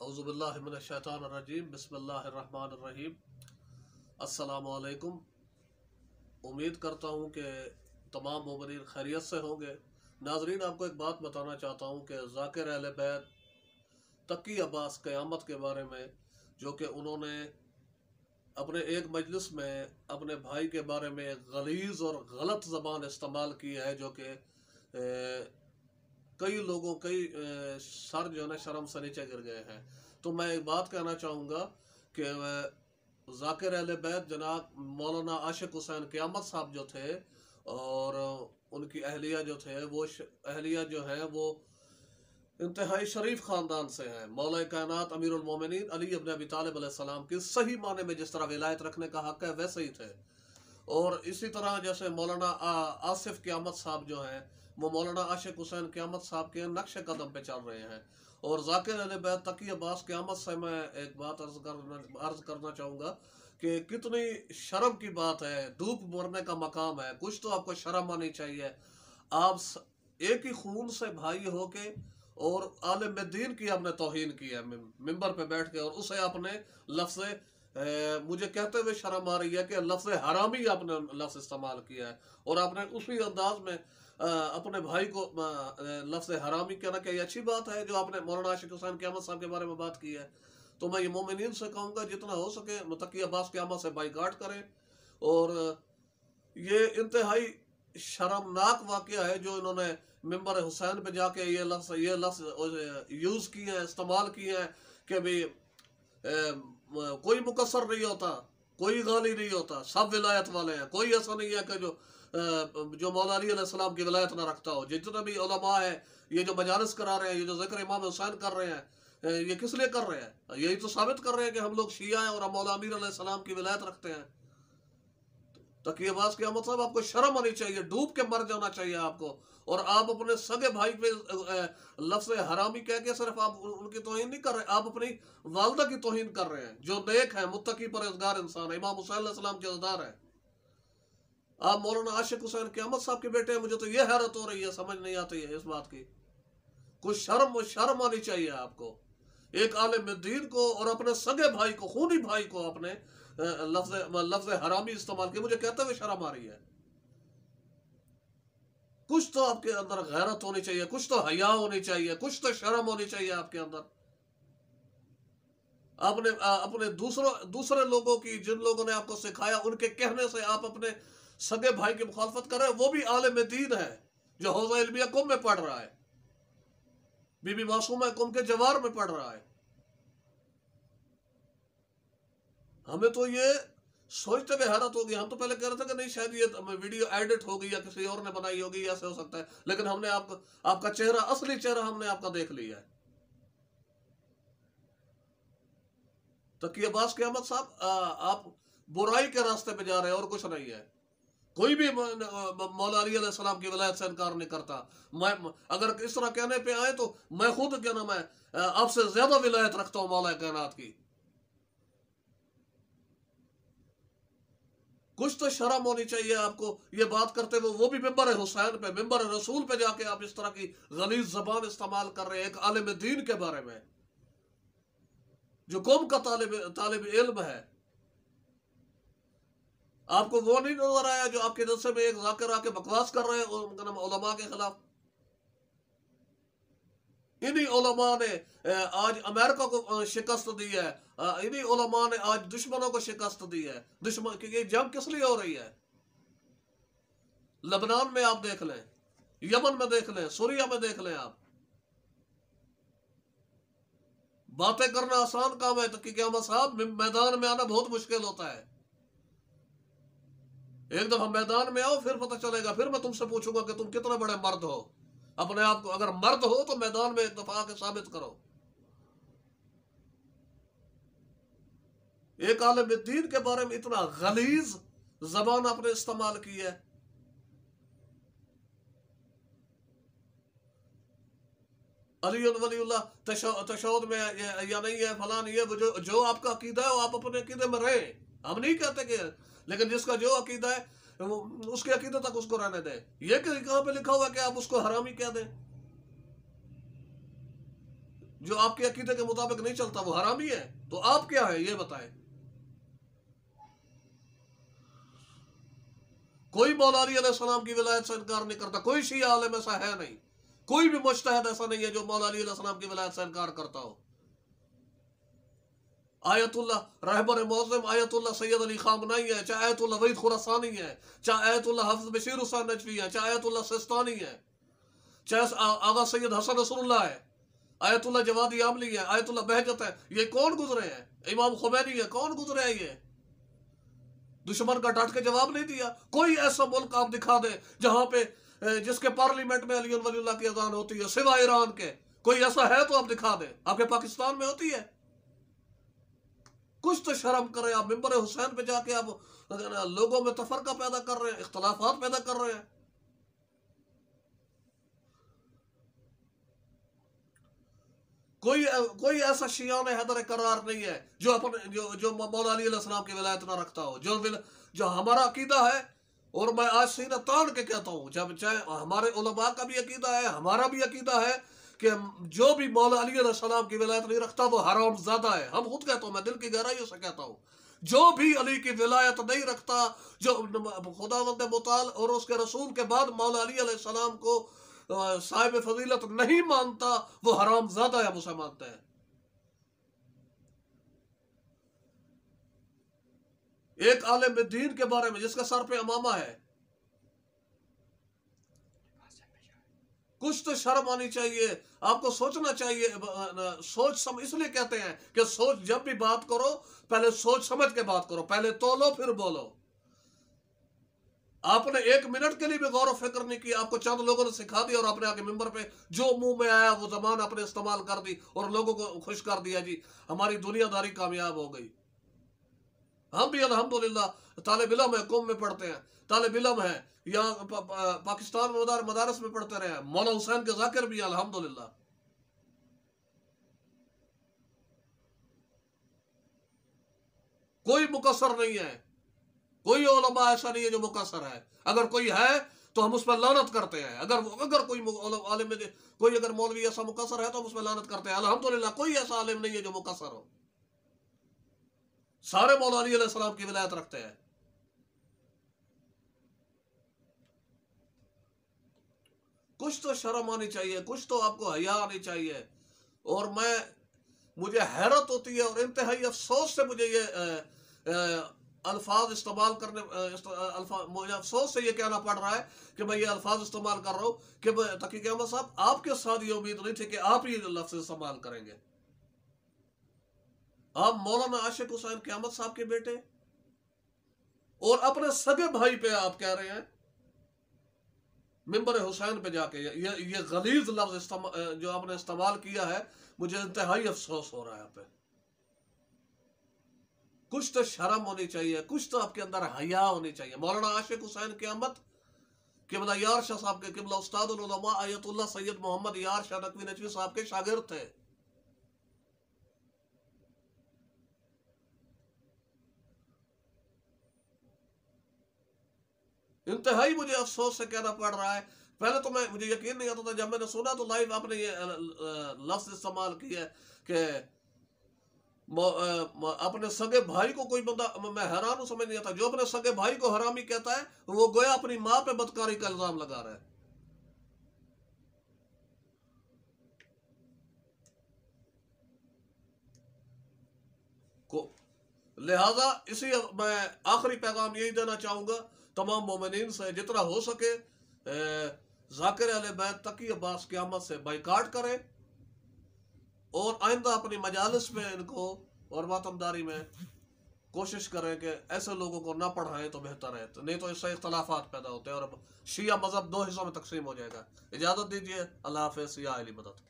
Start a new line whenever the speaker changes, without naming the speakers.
अऊज़ु बिल्लाहि मिनश शैतानिर रजीम बिस्मिल्लाहिर रहमानिर रहीम। अस्सलामु अलैकुम। उम्मीद करता हूँ कि तमाम मोमिनीन खैरियत से होंगे। नाजरीन, आपको एक बात बताना चाहता हूँ कि ज़ाकिर अहले बैत तकी अब्बास क़यामत के बारे में, जो कि उन्होंने अपने एक मजलिस में अपने भाई के बारे में गलीज़ और गलत ज़बान इस्तेमाल की है, जो कि कई लोगों सर जो है ना शर्म से नीचे गिर गए हैं। तो मैं एक बात कहना चाहूँगा कि ज़ाकिर अहले बैत जनाब मौलाना आशिक हुसैन क़यामत साहब जो थे और उनकी अहलिया जो थे वो अहलिया जो है वो इंतहाई शरीफ ख़ानदान से हैं। मौला कायनात अमीरुल मोमिनीन अली इब्न अबी तालिब अलैहिस्सलाम की सही माने में जिस तरह विलायत रखने का हक़ है वैसे ही थे। और इसी तरह जैसे मौलाना आसिफ क़यामत साहब जो हैं वो मौलाना आशिक हुसैन क़यामत साहब के नक्श कदम पे चल रहे हैं। और ज़ाकिर अहले बैत तकी अब्बास क़यामत से मैं एक बात अर्ज़ करना चाहूँगा कि कितनी शर्म की बात है, डूब मरने का मकाम है। कुछ तो आपको शर्म आनी चाहिए। आप एक ही खून से भाई हो के और आलिम दीन की आपने तौहीन की है मिंबर पे बैठ के, और उसे आपने लफ्ज़ मुझे कहते हुए शर्म आ रही है कि लफ्ज़ हरामी आपने लफ्ज़ इस्तेमाल किया है। और आपने उसी अंदाज में अपने भाई को लफ्ज़ हरामी कहना, क्या ये अच्छी बात है जो आपने मौलाना आशिक हुसैन क़यामत साहब के बारे में बात की है? तो मैं ये मोमिनीन से कहूँगा जितना हो सके तकी अब्बास क़यामत से बाइकाट करें। और ये इंतहाई शर्मनाक वाक़या है जो इन्होंने मिंबर हुसैन पे जाके ये लफ्ज़ यूज़ किए हैं, इस्तेमाल किए हैं कि भाई कोई मुकस्सर नहीं होता, कोई गाली नहीं होता, सब विलायत वाले हैं। कोई ऐसा नहीं है कि जो मौला अली अलैहिस्सलाम की विलायत ना रखता हो। जितने भी उलमा है ये जो मजालिस करा रहे हैं, ये जो ज़िक्र इमाम हुसैन कर रहे हैं, ये किस लिए कर रहे हैं? यही तो साबित कर रहे हैं कि हम लोग शिया हैं और हम मौला अमीर अलैहिस्सलाम की विलायत रखते हैं। तकी अब्बास क़यामत साहब, आपको शर्म आनी चाहिए, डूब के मर जाना चाहिए आपको। और आप अपने सगे भाई पे लफ्ज़ हरामी कह के सिर्फ आप उनकी तौहीन नहीं कर रहे, आप अपनी वालदा की तौहीन कर रहे हैं जो नेक है, मुत्तकी परहेज़गार इंसान है, इमाम हुसैन अलैहिस्सलाम के अज़दार है। आप मौलाना आशिक हुसैन क़यामत साहब के बेटे हैं। मुझे तो ये हैरत हो रही है, समझ नहीं आती है इस बात की। कुछ शर्म आनी चाहिए आपको। एक आलिम दीन को और अपने सगे भाई को, खूनी भाई को आपने लफ्ज़ हरामी इस्तेमाल किया। मुझे कहते हुए शर्म आ रही है। कुछ तो आपके अंदर गैरत होनी चाहिए, कुछ तो हया होनी चाहिए, कुछ तो शर्म होनी चाहिए आपके अंदर। आपने अपने दूसरे लोगों की, जिन लोगों ने आपको सिखाया उनके कहने से आप अपने सगे भाई की मुखालफत कर रहे हैं। वो भी आलिम दीन है जो हौज़ा इल्मिया कुम में पढ़ रहा है, बीबी मासूमा कुम के जवार में पढ़ रहा है। हमें तो ये सोचते हुए हैरत होगी। हम तो पहले कह रहे थे कि नहीं शायद ये वीडियो एडिट होगी या किसी और ने बनाई होगी, ऐसे हो सकता है। लेकिन हमने आपका चेहरा, असली चेहरा हमने आपका देख लिया है। तकी अब्बास क़यामत साहब, आप बुराई के रास्ते पे जा रहे हैं और कुछ नहीं है। कोई भी मौला अली अलैहिस्सलाम की विलायत से इनकार नहीं करता। मैं अगर इस तरह कहने पे आए तो मैं खुद क्या नाम है आपसे ज्यादा विलायत रखता हूँ मौला कायनात की। कुछ तो शर्म होनी चाहिए आपको ये बात करते हुए। वो भी मिंबर हुसैन पे, मिंबर रसूल पे जाके आप इस तरह की गलीज जबान इस्तेमाल कर रहे हैं एक आलिम दीन के बारे में जो कौम का तालिब इल्म है। आपको वो नहीं नजर आया जो आपके जलसे में एक ज़ाकिर आके बकवास कर रहे हैं उलमा के खिलाफ? इन्हीं उलमा ने आज अमेरिका को शिकस्त दी है, इन्हीं उलमा ने आज दुश्मनों को शिकस्त दी है। दुश्मन की ये जंग किस लिए हो रही है? लबनान में आप देख लें, यमन में देख लें, सूरिया में देख लें। आप बातें करना आसान काम है, तो क़यामत साहब मैदान में आना बहुत मुश्किल होता है। एक दफा मैदान में आओ फिर पता चलेगा, फिर मैं तुमसे पूछूंगा कि तुम कितने बड़े मर्द हो। अपने आप को अगर मर्द हो तो मैदान में एक दफा आके साबित करो। एक आलिम दीन के बारे में इतना गलीज जबान आपने इस्तेमाल की है। अली वलीउल्लाह तशहुद में या नहीं है, फलां नहीं है। जो आपका अकीदा है वो आप अपने अकीदे में रहे, हम नहीं कहते कि, लेकिन जिसका जो अकीदा है उसके अकीदे तक उसको रहने दे। ये कहाँ पे लिखा हुआ है कि आप उसको हरामी कह दें? جو آپ کے عقیدے کے مطابق نہیں چلتا وہ حرامی ہے، تو آپ کیا ہے یہ بتائیں۔ کوئی مولا علی علیہ السلام کی ولایت سے انکار نہیں کرتا، کوئی شیعہ عالم ایسا ہے نہیں، کوئی بھی مجتہد ایسا نہیں ہے جو مولا علی علیہ السلام کی ولایت سے انکار کرتا ہو۔ آیت اللہ رہبر معظم آیت اللہ سید علی خامنائی ہے، چاہے آیت اللہ وحید خراسانی ہے، چاہے آیت اللہ حافظ بشیر حسین نجفی ہے، چاہے آیت اللہ سستانی ہے، چاہے آغا سید حسن رسول اللہ ہے، آیت اللہ جوادی عاملی ہے، آیت اللہ بہجت ہے، یہ کون گزرے ہیں؟ امام خمینی ہے، کون گزرے ہیں یہ؟ دشمن کا ڈٹ کے جواب نہیں دیا۔ کوئی ایسا ملک آپ دکھا دیں جہاں پہ جس کے پارلیمنٹ میں علی ولی اللہ کی اذان ہوتی ہے سوائے ایران کے، کوئی ایسا ہے تو آپ دکھا دیں۔ آپ کے پاکستان میں ہوتی ہے؟ کچھ تو شرم کریں۔ آپ ممبر حسین پہ جا کے آپ لوگوں میں تفرقہ پیدا کر رہے ہیں، اختلافات پیدا کر رہے ہیں۔ کوئی ایسا شیعان حیدر قرار نہیں ہے جو مولا علی علیہ السلام کی ولایت نہ رکھتا ہو، جو ہمارا عقیدہ ہے، اور میں آج سینہ تان کے کہتا ہوں، جب چاہے ہمارے علماء کا بھی عقیدہ ہے، ہمارا بھی عقیدہ ہے کہ جو بھی مولا علی علیہ السلام کی ولایت نہیں رکھتا وہ حرام زادہ ہے۔ ہم خود کہتا ہوں، میں دل کی گہرائیوں سے کہتا ہوں، جو بھی علی کی ولایت نہیں رکھتا، جو خداوند متعال اور اس کے رسول کے بعد مولا علی علیہ السلام کو صاحب فضیلت نہیں مانتا، وہ حرام زادہ ہے، مجھے مانتا ہے۔ ایک عالم دین کے بارے میں جس کا سر پہ امامہ ہے، کچھ تو شرم آنی چاہیے، آپ کو سوچنا چاہیے۔ سوچ اس لیے کہتے ہیں کہ سوچ، جب بھی بات کرو پہلے سوچ سمجھ کے بات کرو، پہلے تولو پھر بولو۔ آپ نے ایک منٹ کے لیے بھی غور و فکر نہیں کیا، آپ کو چند لوگوں نے سکھا دیا اور آپ نے آگے ممبر پہ جو منہ میں آیا وہ زبان آپ نے استعمال کر دی اور لوگوں کو خوش کر دیا، جی ہماری دنیا داری کامیاب ہو گئی۔ ہم بھی الحمدللہ طالب علم ہے، قوم میں پڑھتے ہیں، طالب علم ہے، یہاں پاکستان میں مدارس میں پڑھتے رہے ہیں، مولا حسین کے ذاکر بھی ہیں الحمدللہ۔ کوئی مقصر نہیں ہے، کوئی علماء ایسا نہیں ہے جو مقصر ہے۔ اگر کوئی ہے تو ہم اس پر لعنت کرتے ہیں، اگر کوئی عالم میں کوئی اگر مولوی ایسا مقصر ہے تو ہم اس پر لعنت کرتے ہیں۔ الحمدللہ کوئی ایسا عالم نہیں ہے جو مقصر ہو، سارے مولا علی علیہ السلام کی ولایت رکھتے ہیں۔ کچھ تو شرم آنی چاہیے، کچھ تو آپ کو حیا آنی چاہیے۔ اور مجھے حیرت ہوتی ہے اور انتہائی افسوس سے مجھے یہ الفاظ استعمال کرنے، مجھے افسوس سے یہ کہنا پڑ رہا ہے کہ میں یہ الفاظ استعمال کر رہا ہوں کہ تقی احمد صاحب آپ کے ساتھ یہ امید نہیں تھی کہ آپ یہ لفظ استعمال کریں گے۔ آپ مولانا عاشق حسین قیامت صاحب کے بیٹے اور اپنے سگے بھائی پہ آپ کہہ رہے ہیں ممبر حسین پہ جا کے یہ غلیظ لفظ جو آپ نے استعمال کیا ہے، مجھے انتہائی افسوس ہو رہا ہے آپ پہ۔ کچھ تو شرم ہونی چاہیے، کچھ تو آپ کے اندر حیا ہونی چاہیے۔ مولانا عاشق حسین قیامت قبلہ یار شاہ صاحب کے، قبلہ استاد العلماء آیت اللہ سید محمد یار شاہ نقوی نجوی صاحب کے شاگرد تھے۔ انتہائی مجھے افسوس سے کہنا پڑ رہا ہے۔ پہلے تو مجھے یقین نہیں آتا تھا، جب میں نے سنا تو لائیو آپ نے یہ لفظ استعمال کیا ہے کہ اپنے سگے بھائی کو کوئی بندہ، میں حیران ہوں، سمجھ نہیں آتا، جو اپنے سگے بھائی کو حرامی کہتا ہے وہ گویا اپنی ماں پہ بدکاری کا الزام لگا رہا ہے۔ لہذا میں آخری پیغام یہی دینا چاہوں گا تمام مومنین سے، جتنا ہو سکے ذاکر اہل بیت تقی عباس قیامت سے بائیکاٹ کریں، اور آئندہ اپنی مجالس میں ان کو اور ماتمداری میں کوشش کریں کہ ایسے لوگوں کو نہ پڑھائیں تو بہتر ہے، نہیں تو اس سے اختلافات پیدا ہوتے ہیں اور شیعہ مذہب دو حصوں میں تقسیم ہو جائے گا۔ اجازت دیجیے، اللہ حافظ، یا علی مدد۔